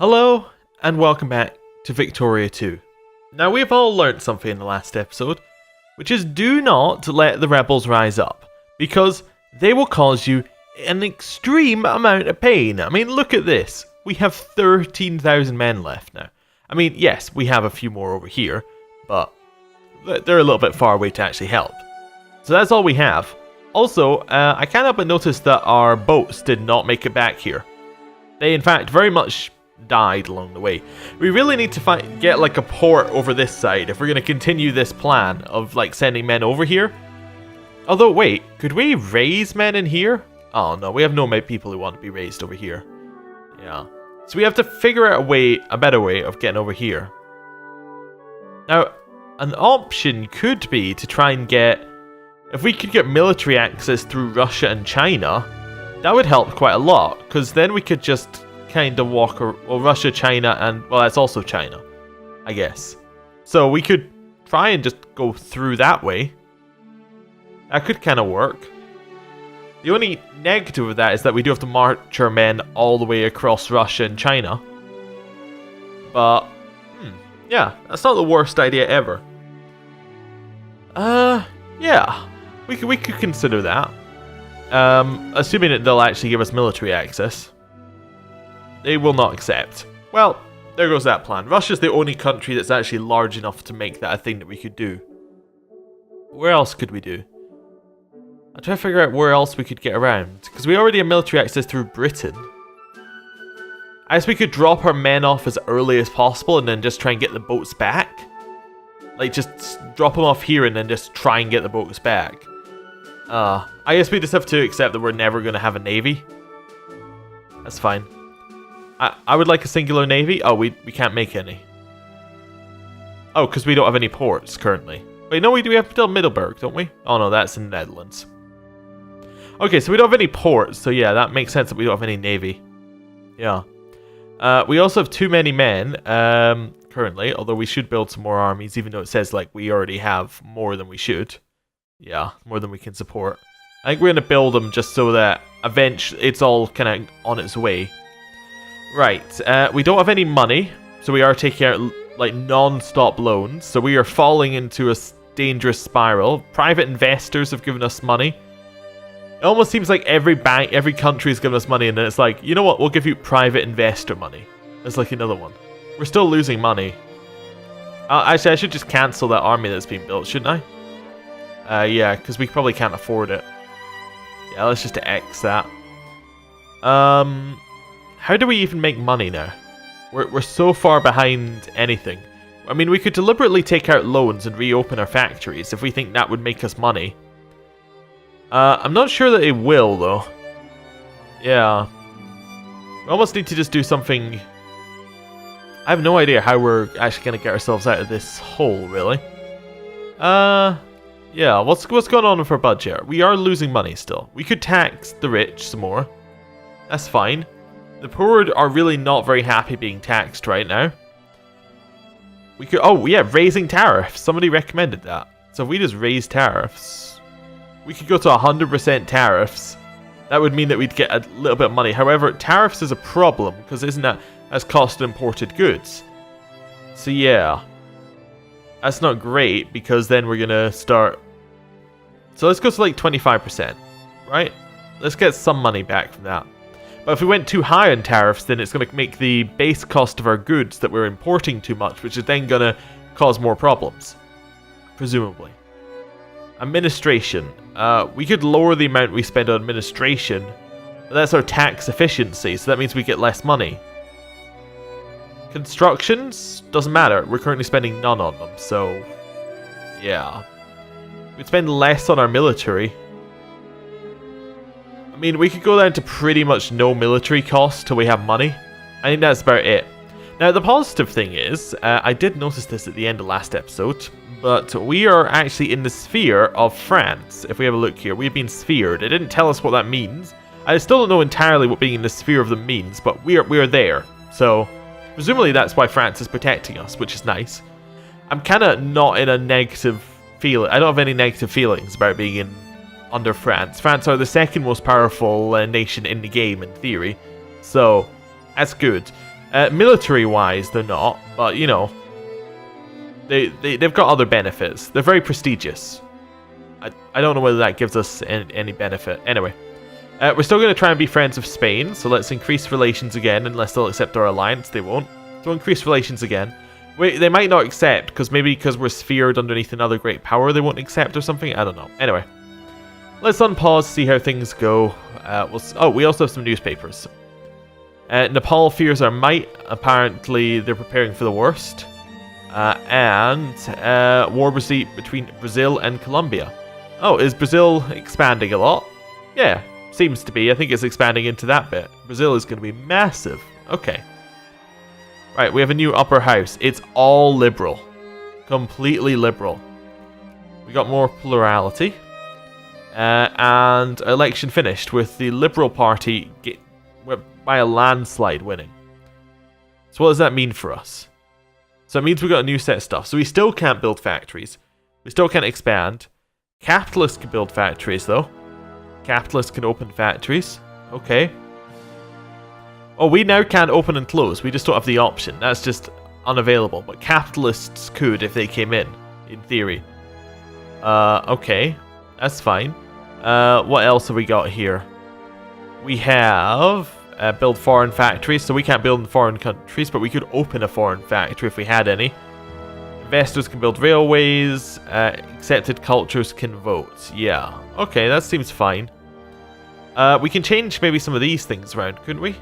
Hello, and welcome back to Victoria 2. Now we've all learnt something in the last episode, which is do not let the rebels rise up, because they will cause you an extreme amount of pain. I mean, look at this. We have 13,000 men left now. I mean, yes, we have a few more over here, but they're a little bit far away to actually help. So that's all we have. Also, I can't help but notice that our boats did not make it back here. They, in fact, very much died along the way. We really need to get like a port over this side if we're going to continue this plan of like sending men over here. Although, wait, could we raise men in here? Oh no, we have no people who want to be raised over here. Yeah. So we have to figure out a better way of getting over here. Now, an option could be to try and if we could get military access through Russia and China, that would help quite a lot, because then we could just kind of Russia, China, and, well, that's also China, I guess. So we could try and just go through that way. That could kind of work. The only negative of that is that we do have to march our men all the way across Russia and China. But, yeah, that's not the worst idea ever. Yeah, we could consider that. Assuming that they'll actually give us military access. They will not accept. Well, there goes that plan. Russia's the only country that's actually large enough to make that a thing that we could do. Where else could we do? I'm trying to figure out where else we could get around, because we already have military access through Britain. I guess we could drop our men off as early as possible and then just try and get the boats back. Like, just drop them off here and then just try and get the boats back. I guess we just have to accept that we're never going to have a navy. That's fine. I would like a singular navy. Oh, we can't make any. Oh, because we don't have any ports currently. Wait, no, we have still Middelburg, don't we? Oh no, that's in the Netherlands. Okay, so we don't have any ports, so yeah, that makes sense that we don't have any navy. Yeah. We also have too many men currently, although we should build some more armies, even though it says like we already have more than we should. Yeah, more than we can support. I think we're going to build them just so that eventually it's all kind of on its way. Right, we don't have any money, so we are taking out like non-stop loans, so we are falling into a dangerous spiral. Private investors have given us money. It almost seems like every bank, every country has given us money, and then it's like, you know what, we'll give you private investor money. That's like another one. We're still losing money. Actually, I should just cancel that army that's being built, shouldn't I? Yeah, because we probably can't afford it. Yeah, let's just X that. How do we even make money now? We're so far behind anything. I mean, we could deliberately take out loans and reopen our factories if we think that would make us money. I'm not sure that it will, though. Yeah. We almost need to just do something. I have no idea how we're actually going to get ourselves out of this hole, really. Yeah, what's going on with our budget? We are losing money still. We could tax the rich some more. That's fine. The poor are really not very happy being taxed right now. We could, oh yeah, raising tariffs. Somebody recommended that. So if we just raise tariffs, we could go to 100% tariffs. That would mean that we'd get a little bit of money. However, tariffs is a problem because isn't that as cost imported goods? So yeah, that's not great because then we're gonna start. So let's go to like 25%, right? Let's get some money back from that. But if we went too high on tariffs, then it's going to make the base cost of our goods that we're importing too much, which is then going to cause more problems. Presumably. Administration. We could lower the amount we spend on administration, but that's our tax efficiency, so that means we get less money. Constructions? Doesn't matter. We're currently spending none on them, so yeah. We'd spend less on our military. I mean, we could go down to pretty much no military cost till we have money. I think that's about it. Now, the positive thing is, I did notice this at the end of last episode, but we are actually in the sphere of France. If we have a look here, we've been sphered. It didn't tell us what that means. I still don't know entirely what being in the sphere of them means, but we are there. So, presumably that's why France is protecting us, which is nice. I'm kind of not in a negative feeling. I don't have any negative feelings about being under France. France are the second most powerful nation in the game, in theory. So, that's good. Military-wise, they're not, but, you know, they've got other benefits. They're very prestigious. I don't know whether that gives us any benefit. Anyway, we're still going to try and be friends with Spain, so let's increase relations again, unless they'll accept our alliance. They won't. So increase relations again. Wait, they might not accept, because maybe because we're sphered underneath another great power, they won't accept or something. I don't know. Anyway, let's unpause, see how things go. We also have some newspapers. Nepal fears our might. Apparently, they're preparing for the worst. War between Brazil and Colombia. Oh, is Brazil expanding a lot? Yeah, seems to be. I think it's expanding into that bit. Brazil is going to be massive. Okay. Right, we have a new upper house. It's all liberal. Completely liberal. We got more plurality. And election finished with the Liberal Party by a landslide winning. So what does that mean for us? So it means we've got a new set of stuff. So we still can't build factories. We still can't expand. Capitalists can build factories, though. Capitalists can open factories. Okay. Oh, we now can't open and close. We just don't have the option. That's just unavailable. But capitalists could if they came in theory. Okay. That's fine. What else have we got here? We have build foreign factories. So we can't build in foreign countries, but we could open a foreign factory if we had any. Investors can build railways. Accepted cultures can vote. Yeah. Okay, that seems fine. We can change maybe some of these things around, couldn't we?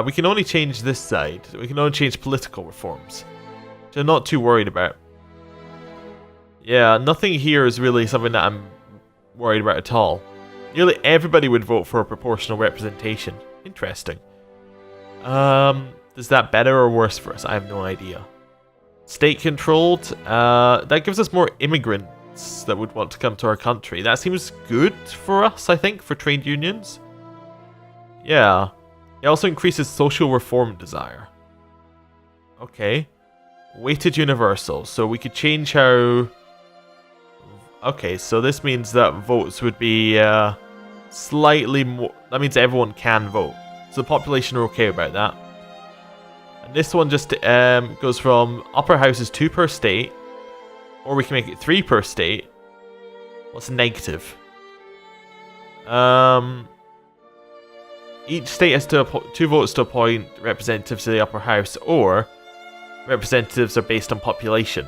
We can only change this side. We can only change political reforms, which I'm not too worried about. Yeah, nothing here is really something that I'm worried about at all. Nearly everybody would vote for a proportional representation. Interesting. Is that better or worse for us? I have no idea. State-controlled. That gives us more immigrants that would want to come to our country. That seems good for us, I think, for trade unions. Yeah. It also increases social reform desire. Okay. Weighted universal. So we could change how... Okay, so this means that votes would be slightly more... That means everyone can vote. So the population are okay about that. And this one just goes from upper house is 2 per state, or we can make it 3 per state. What's negative? Each state has 2 votes to appoint representatives to the upper house, or representatives are based on population.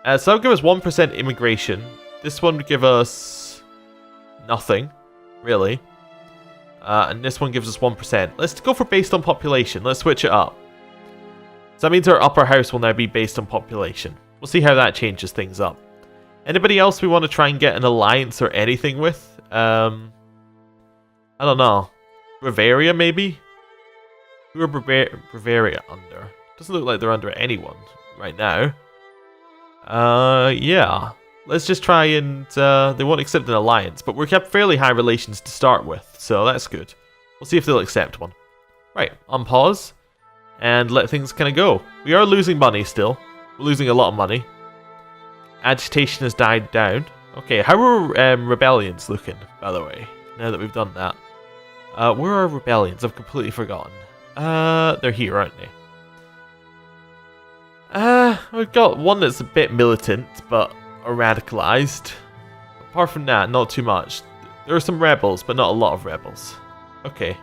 So that would give us 1% immigration. This one would give us nothing, really. And this one gives us 1%. Let's go for based on population. Let's switch it up. So that means our upper house will now be based on population. We'll see how that changes things up. Anybody else we want to try and get an alliance or anything with? I don't know. Bavaria, maybe? Who are Bavaria under? Doesn't look like they're under anyone right now. Yeah. Let's just try and... they won't accept an alliance, but we're kept fairly high relations to start with, so that's good. We'll see if they'll accept one. Right, unpause, and let things kind of go. We are losing money still. We're losing a lot of money. Agitation has died down. Okay, how are rebellions looking, by the way, now that we've done that? Where are rebellions? I've completely forgotten. They're here, aren't they? We've got one that's a bit militant, but are radicalized. Apart from that, not too much. There are some rebels, but not a lot of rebels. Okay.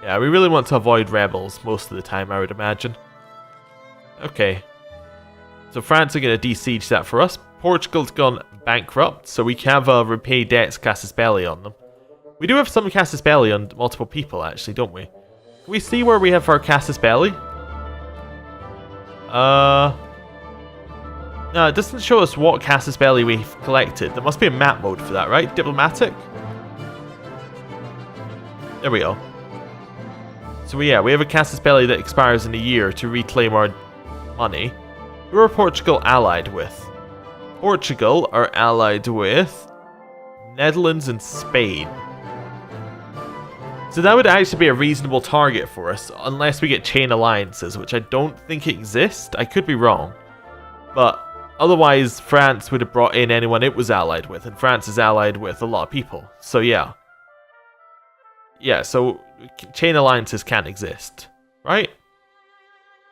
Yeah, we really want to avoid rebels most of the time, I would imagine. Okay. So France are going to de-siege that for us. Portugal's gone bankrupt, so we have repay debts casus belli on them. We do have some casus belli on multiple people, actually, don't we? Can we see where we have our casus belli? No, it doesn't show us what casus belli we've collected. There must be a map mode for that, right? Diplomatic? There we go. So yeah, we have a casus belli that expires in a year to reclaim our money. Who are Portugal allied with? Portugal are allied with Netherlands and Spain. So that would actually be a reasonable target for us, unless we get chain alliances, which I don't think exist. I could be wrong. But otherwise, France would have brought in anyone it was allied with, and France is allied with a lot of people. So yeah. Yeah, so chain alliances can't exist, right?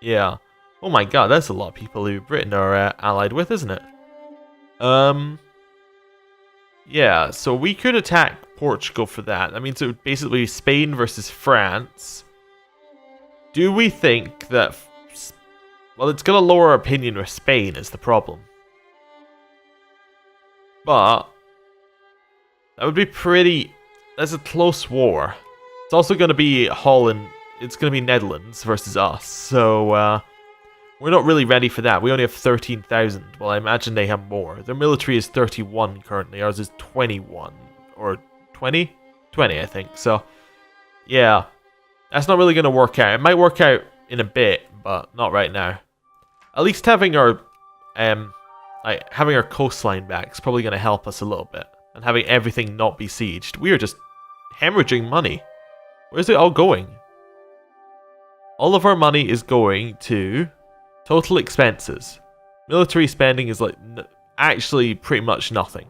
Yeah. Oh my god, that's a lot of people who Britain are allied with, isn't it? Yeah, so we could attack Portugal for that. That means it would basically be Spain versus France. Do we think that... Well, it's going to lower our opinion with Spain is the problem. But... that would be pretty... That's a close war. It's also going to be Holland... It's going to be Netherlands versus us. So, we're not really ready for that. We only have 13,000. Well, I imagine they have more. Their military is 31 currently. Ours is 21. Or 20? 20, I think. So, yeah. That's not really going to work out. It might work out in a bit, but not right now. At least having our having our coastline back is probably going to help us a little bit. And having everything not be sieged. We are just hemorrhaging money. Where's it all going? All of our money is going to total expenses. Military spending is like actually pretty much nothing.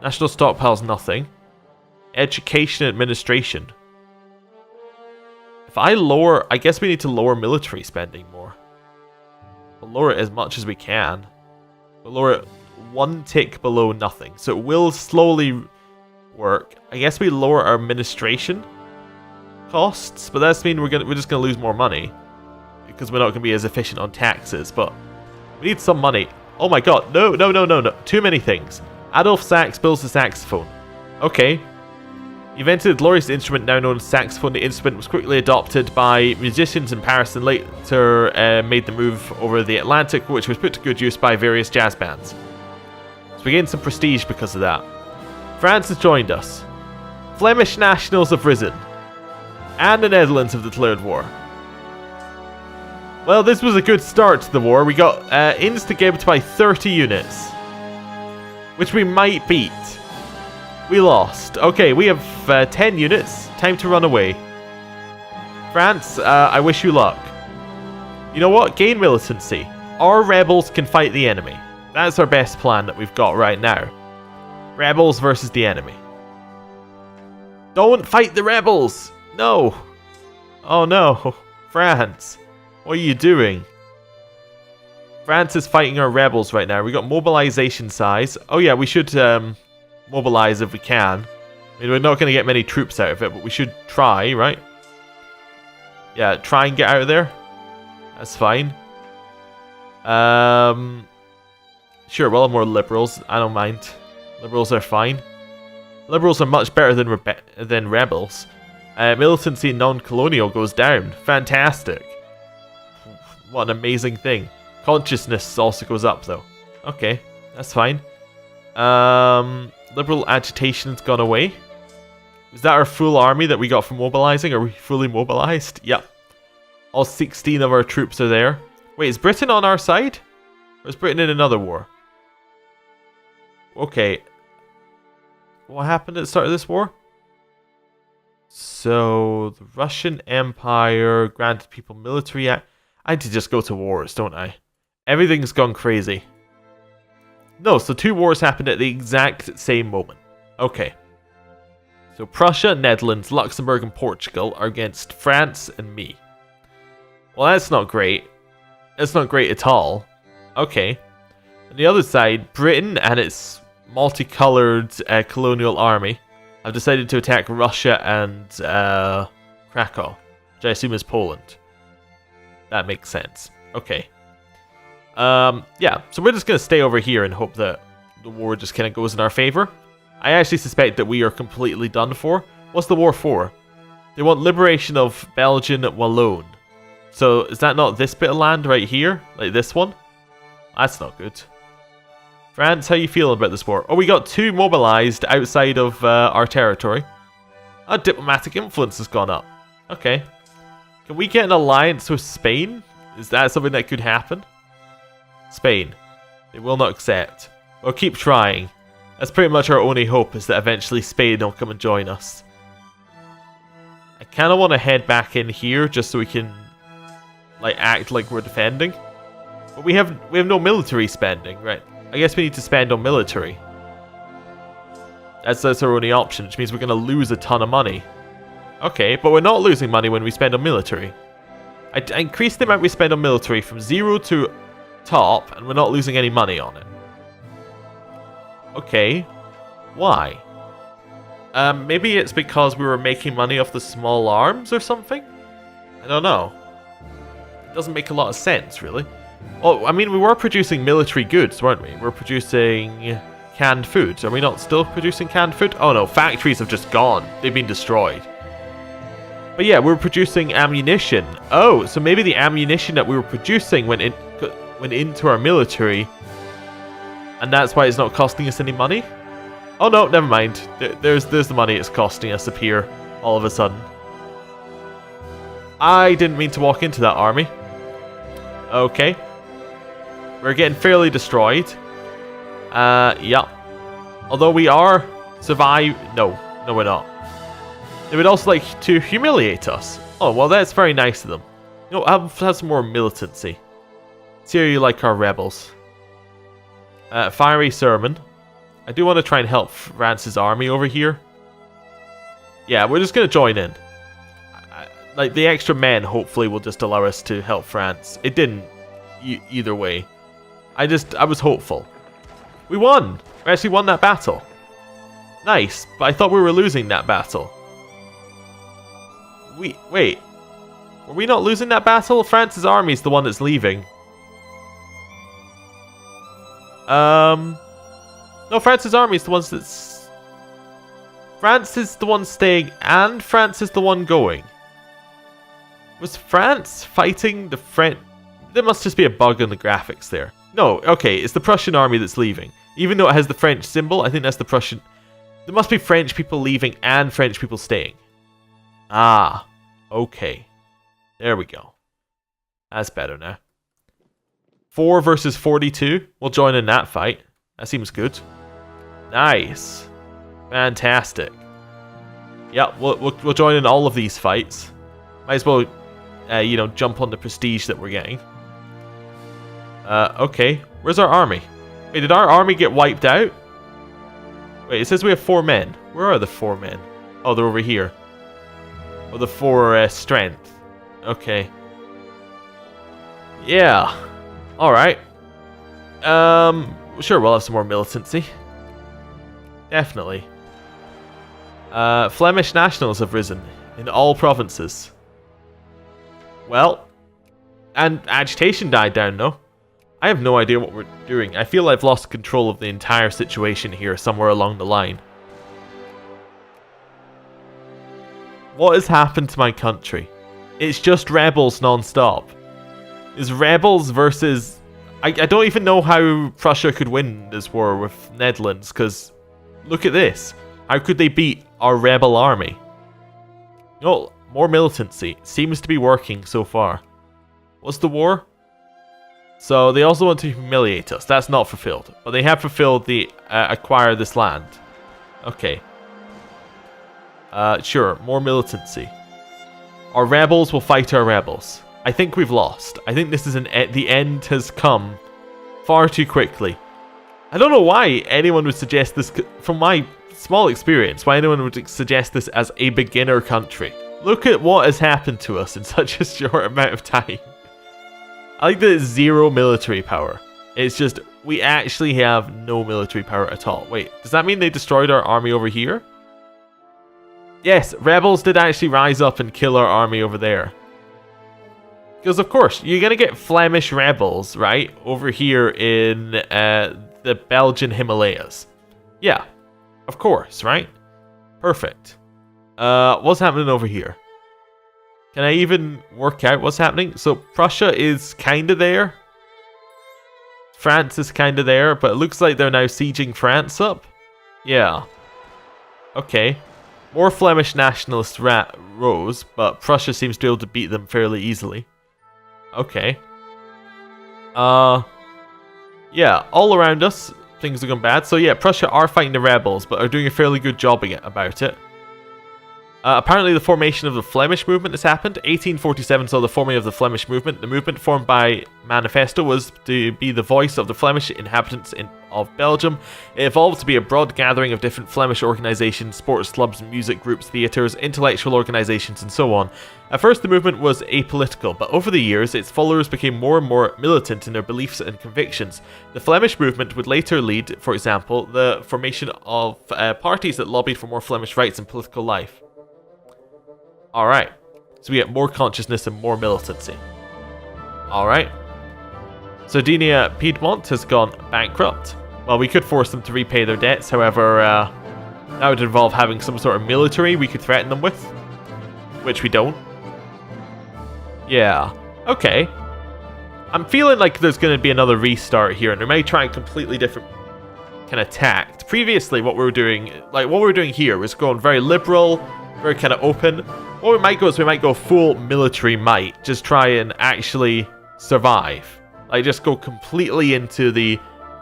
National stockpiles nothing. Education administration. If I lower, I guess we need to lower military spending more. We'll lower it as much as we can. We'll lower it one tick below nothing. So it will slowly work. I guess we lower our administration costs, but that's mean we're just gonna lose more money because we're not gonna be as efficient on taxes. But we need some money. Oh my god, no, too many things. Adolf Sax builds the saxophone. Okay. He invented a glorious instrument now known as saxophone. The instrument was quickly adopted by musicians in Paris and later made the move over the Atlantic, which was put to good use by various jazz bands. So we gained some prestige because of that. France has joined us. Flemish nationals have risen. And the Netherlands have declared war. Well, this was a good start to the war. We got instigated by 30 units. Which we might beat. We lost. Okay, we have 10 units. Time to run away. France, I wish you luck. You know what? Gain militancy. Our rebels can fight the enemy. That's our best plan that we've got right now. Rebels versus the enemy. Don't fight the rebels! No! Oh no. France. What are you doing? France is fighting our rebels right now. We got mobilization size. Oh yeah, we should mobilize if we can. I mean, we're not going to get many troops out of it, but we should try, right? Yeah, try and get out of there. That's fine. Sure, well, more liberals. I don't mind. Liberals are fine. Liberals are much better than rebels. Militancy non-colonial goes down. Fantastic. What an amazing thing. Consciousness also goes up, though. Okay, that's fine. Liberal agitation's gone away. Is that our full army that we got from mobilizing? Are we fully mobilized? Yep. All 16 of our troops are there. Wait, is Britain on our side? Or is Britain in another war? Okay. What happened at the start of this war? So, the Russian Empire granted people military act. I need to just go to wars, don't I? Everything's gone crazy. No, so 2 wars happened at the exact same moment. Okay. So Prussia, Netherlands, Luxembourg, and Portugal are against France and me. Well, that's not great. That's not great at all. Okay. On the other side, Britain and its multicolored colonial army have decided to attack Russia and Krakow, which I assume is Poland. That makes sense. Okay. Yeah, so we're just going to stay over here and hope that the war just kind of goes in our favor. I actually suspect that we are completely done for. What's the war for? They want liberation of Belgian Walloon. So is that not this bit of land right here? Like this one? That's not good. France, how you feeling about this war? Oh, we got 2 mobilized outside of our territory. Our diplomatic influence has gone up. Okay. Can we get an alliance with Spain? Is that something that could happen? Spain. They will not accept. We'll keep trying. That's pretty much our only hope, is that eventually Spain will come and join us. I kind of want to head back in here just so we can like act like we're defending. But we have no military spending, right? I guess we need to spend on military. That's our only option, which means we're going to lose a ton of money. Okay, but we're not losing money when we spend on military. I increased the amount we spend on military from 0 to top, and we're not losing any money on it. Okay. Why? Maybe it's because we were making money off the small arms or something? I don't know. It doesn't make a lot of sense, really. Oh, I mean, we were producing military goods, weren't we? We're producing canned foods. Are we not still producing canned food? Oh no, factories have just gone. They've been destroyed. But yeah, we were producing ammunition. Oh, so maybe the ammunition that we were producing went into our military, and that's why it's not costing us any money? Oh no, never mind. There's the money it's costing us up here all of a sudden. I didn't mean to walk into that army. Okay. We're getting fairly destroyed. Yeah. Although we are No, we're not. They would also like to humiliate us. Oh, well, that's very nice of them. You know, I'll have some more militancy. Let's hear you like our rebels. Fiery sermon. I do want to try and help France's army over here. Yeah, we're just going to join in. Like, the extra men hopefully will just allow us to help France. It didn't either way. I was hopeful. We won! We actually won that battle. Nice, but I thought we were losing that battle. Wait. Were we not losing that battle? France's army is the one that's leaving. No, France's army is the ones that's... France is the one staying, and France is the one going. Was France fighting the French? There must just be a bug in the graphics there. No, okay, it's the Prussian army that's leaving. Even though it has the French symbol, I think that's the Prussian... There must be French people leaving and French people staying. Ah, okay. There we go. That's better now. 4 versus 42. We'll join in that fight. That seems good. Nice. Fantastic. Yeah, we'll join in all of these fights. Might as well, you know, jump on the prestige that we're getting. Okay. Where's our army? Wait, did our army get wiped out? Wait, it says we have 4 men. Where are the 4 men? Oh, they're over here. Oh, the 4 strength. Okay. Yeah. Alright. Sure, we'll have some more militancy. Definitely. Flemish nationals have risen in all provinces. Well, and agitation died down, though. I have no idea what we're doing. I feel I've lost control of the entire situation here somewhere along the line. What has happened to my country? It's just rebels non-stop. It's rebels versus... I don't even know how Prussia could win this war with Netherlands, because look at this. How could they beat our rebel army? You know, more militancy. Seems to be working so far. What's the war? So they also want to humiliate us. That's not fulfilled. But they have fulfilled the acquire this land. Okay. Sure, more militancy. Our rebels will fight our rebels. I think we've lost. I think this is the end has come far too quickly. I don't know why anyone would suggest this, from my small experience, why anyone would suggest this as a beginner country. Look at what has happened to us in such a short amount of time. I like that it's 0 military power. It's just, we actually have no military power at all. Wait, does that mean they destroyed our army over here? Yes, rebels did actually rise up and kill our army over there. Because of course, you're going to get Flemish rebels, right? Over here in the Belgian Himalayas. Yeah, of course, right? Perfect. What's happening over here? Can I even work out what's happening? So Prussia is kind of there. France is kind of there, but it looks like they're now sieging France up. Yeah. Okay. More Flemish nationalists rose, but Prussia seems to be able to beat them fairly easily. Okay. Yeah, all around us, things are going bad. So yeah, Prussia are fighting the rebels, but are doing a fairly good job about it. Apparently the formation of the Flemish movement has happened. 1847 saw the forming of the Flemish movement. The movement formed by Manifesto was to be the voice of the Flemish inhabitants of Belgium. It evolved to be a broad gathering of different Flemish organisations, sports clubs, music groups, theatres, intellectual organisations, and so on. At first the movement was apolitical, but over the years its followers became more and more militant in their beliefs and convictions. The Flemish movement would later lead, for example, the formation of parties that lobbied for more Flemish rights in political life. Alright, so we get more consciousness and more militancy. Alright. Sardinia Piedmont has gone bankrupt. Well, we could force them to repay their debts, however, that would involve having some sort of military we could threaten them with. Which we don't. Yeah, okay. I'm feeling like there's going to be another restart here, and they may try a completely different kind of tact. Previously, what we were doing here was going very liberal, very kind of open. What we might go is we might go full military might, just try and actually survive. Like, just go completely into the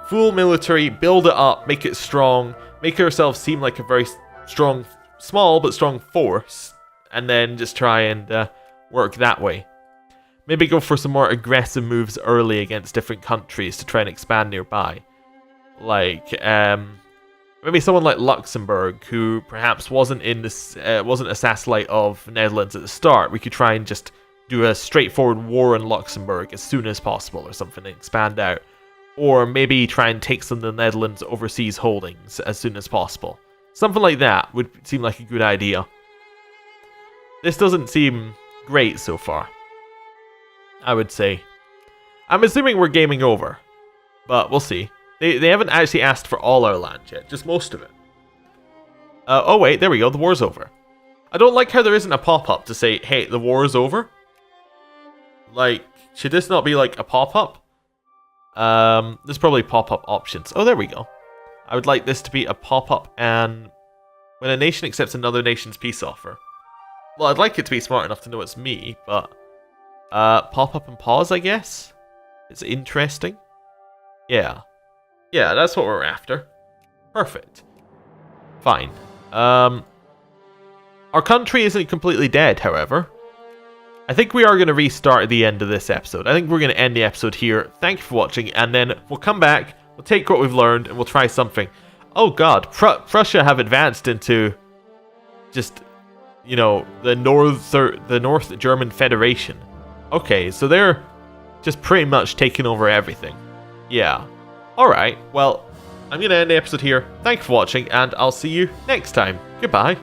full military, build it up, make it strong, make ourselves seem like a very strong, small but strong force, and then just try and work that way. Maybe go for some more aggressive moves early against different countries to try and expand nearby. Like, maybe someone like Luxembourg, who perhaps wasn't a satellite of Netherlands at the start. We could try and just do a straightforward war in Luxembourg as soon as possible or something and expand out. Or maybe try and take some of the Netherlands' overseas holdings as soon as possible. Something like that would seem like a good idea. This doesn't seem great so far, I would say. I'm assuming we're gaming over, but we'll see. They haven't actually asked for all our land yet, just most of it. Oh wait, there we go, the war's over. I don't like how there isn't a pop-up to say, hey, the war is over. Like, should this not be like a pop-up? There's probably pop-up options. Oh, there we go. I would like this to be a pop-up and when a nation accepts another nation's peace offer. Well, I'd like it to be smart enough to know it's me, but pop-up and pause, I guess? It's interesting. Yeah. Yeah, that's what we're after. Perfect. Fine. Our country isn't completely dead, however. I think we are going to restart at the end of this episode. I think we're going to end the episode here. Thank you for watching, and then we'll come back, we'll take what we've learned, and we'll try something. Oh god, Prussia have advanced into just, you know, the North German Federation. Okay, so they're just pretty much taking over everything. Yeah. Alright, well, I'm going to end the episode here. Thanks for watching, and I'll see you next time. Goodbye.